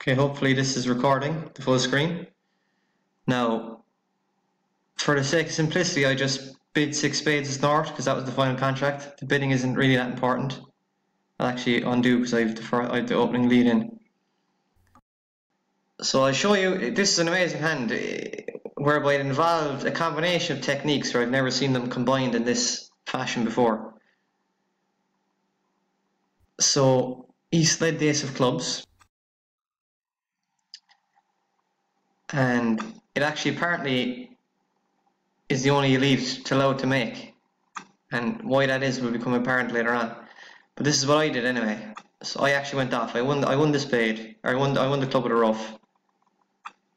Okay, hopefully this is recording the full screen. Now, for the sake of simplicity, I just bid 6 spades as North because that was the final contract. The bidding isn't really that important. I'll actually undo because I have the opening lead in. So I'll show you, this is an amazing hand whereby it involved a combination of techniques where I've never seen them combined in this fashion before. So he slid the ace of clubs, and it actually apparently is the only elite allowed to make, and why that is will become apparent later on. But this is what I did anyway. So I actually went off. I won the spade, or I won the club with a rough.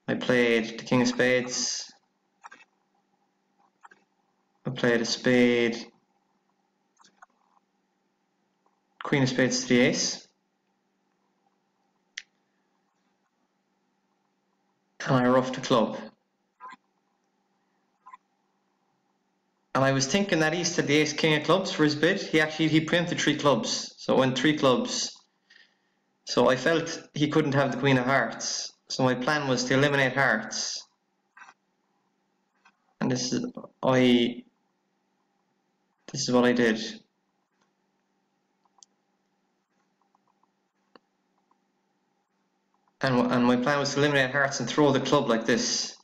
I played the king of spades. I played a spade, queen of spades to the ace, and I roughed the club. And I was thinking that he said the ace king of clubs for his bid. He preempted 3 clubs, so it went 3 clubs. So I felt he couldn't have the queen of hearts. So my plan was to eliminate hearts. And this is what I did. And my plan was to eliminate hearts and throw the club like this.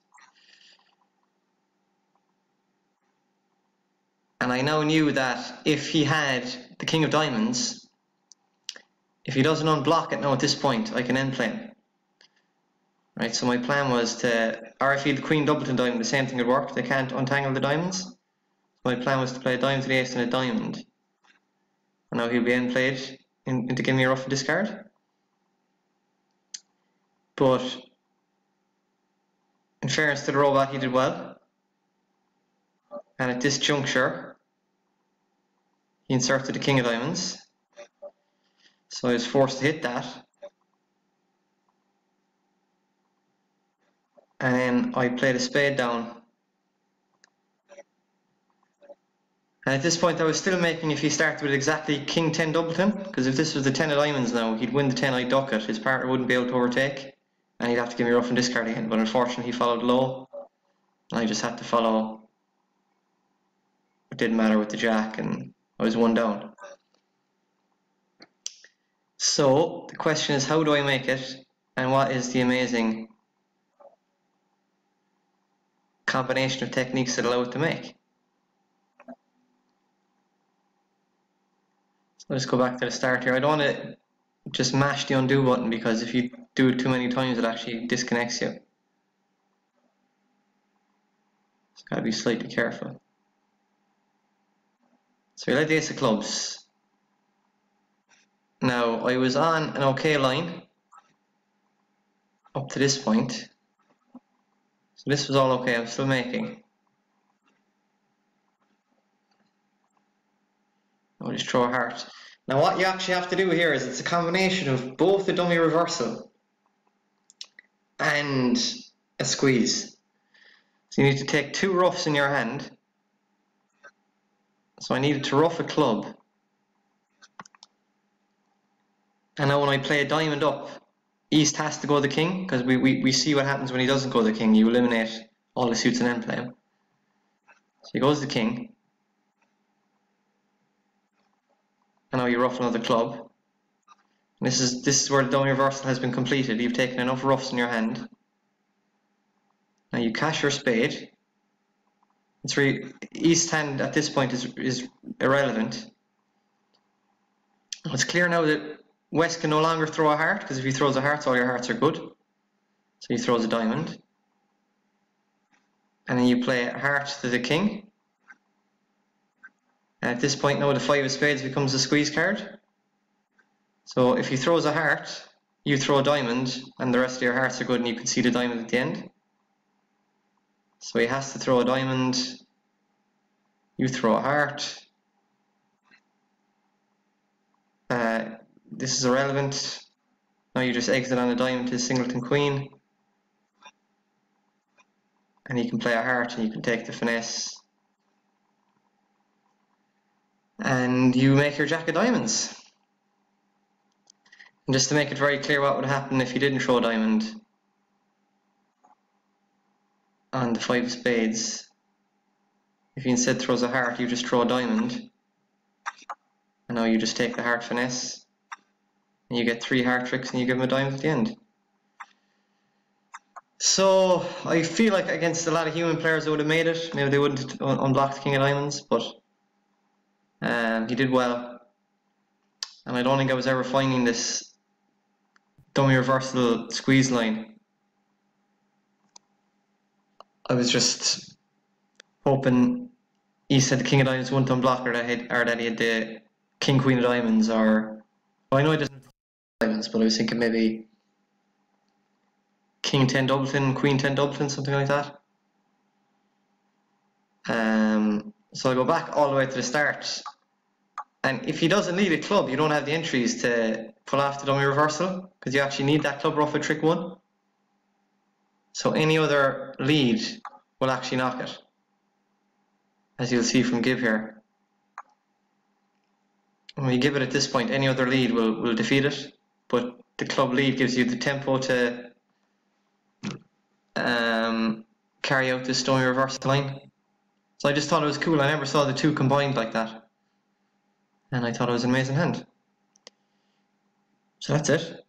And I now knew that if he had the king of diamonds, if he doesn't unblock it now at this point, I can end play him. Right, so my plan was to, or if he had the queen doubleton diamond, the same thing would work. They can't untangle the diamonds. My plan was to play a diamond to the ace and a diamond. And now he'll be end played into giving me a rough and discard. But in fairness to the robot, he did well. And at this juncture, he inserted the king of diamonds. So I was forced to hit that. And then I played a spade down. And at this point I was still making if he started with exactly king 10 doubleton, because if this was the 10 of diamonds now, he'd win the 10, I'd duck it. His partner wouldn't be able to overtake, and he'd have to give me rough and discard again. But unfortunately he followed low, and I just had to follow. It didn't matter with the jack, and I was 1 down. So the question is, how do I make it, and what is the amazing combination of techniques that allow it to make? So let's go back to the start here. I don't want to just mash the undo button, because if you do it too many times it actually disconnects you. So gotta be slightly careful. So we led the ace of clubs. Now I was on an okay line up to this point. So this was all okay, I'm still making. I'll just throw a heart. Now what you actually have to do here is it's a combination of both the dummy reversal and a squeeze. So you need to take 2 roughs in your hand. So I needed to rough a club. And now when I play a diamond up, East has to go the king, because we see what happens when he doesn't go the king. You eliminate all the suits and end play him. So he goes the king. And now you rough another club. And this is where the dummy reversal has been completed. You've taken enough roughs in your hand. Now you cash your spade. It's really, East hand at this point is irrelevant. It's clear now that West can no longer throw a heart, because if he throws a heart, all your hearts are good. So he throws a diamond. And then you play a heart to the king. And at this point now the 5 of spades becomes a squeeze card. So if he throws a heart, you throw a diamond, and the rest of your hearts are good, and you can see the diamond at the end. So he has to throw a diamond, you throw a heart. This is irrelevant. Now you just exit on a diamond to singleton queen. And you can play a heart, and you can take the finesse. And you make your jack of diamonds. And just to make it very clear what would happen if you didn't throw a diamond on the 5 of spades. If he instead throws a heart, you just throw a diamond. And now you just take the heart finesse. And you get 3 heart tricks and you give him a diamond at the end. So I feel like against a lot of human players they would have made it. Maybe they wouldn't unblock the king of diamonds, but he did well. And I don't think I was ever finding this dummy reversal squeeze line. I was just hoping he said the king of diamonds wouldn't unblock, or that he had the king queen of diamonds, or well, I know he doesn't have diamonds, but I was thinking maybe king 10 Dublin, queen 10 Dublin, something like that. So I go back all the way to the start, and if he doesn't lead a club, you don't have the entries to pull off the dummy reversal, because you actually need that club ruff with trick 1. So any other lead will actually knock it, as you'll see from give here. When you give it at this point, any other lead will defeat it, but the club lead gives you the tempo to carry out this dummy reversal line. So I just thought it was cool. I never saw the two combined like that, and I thought it was an amazing hand. So that's it.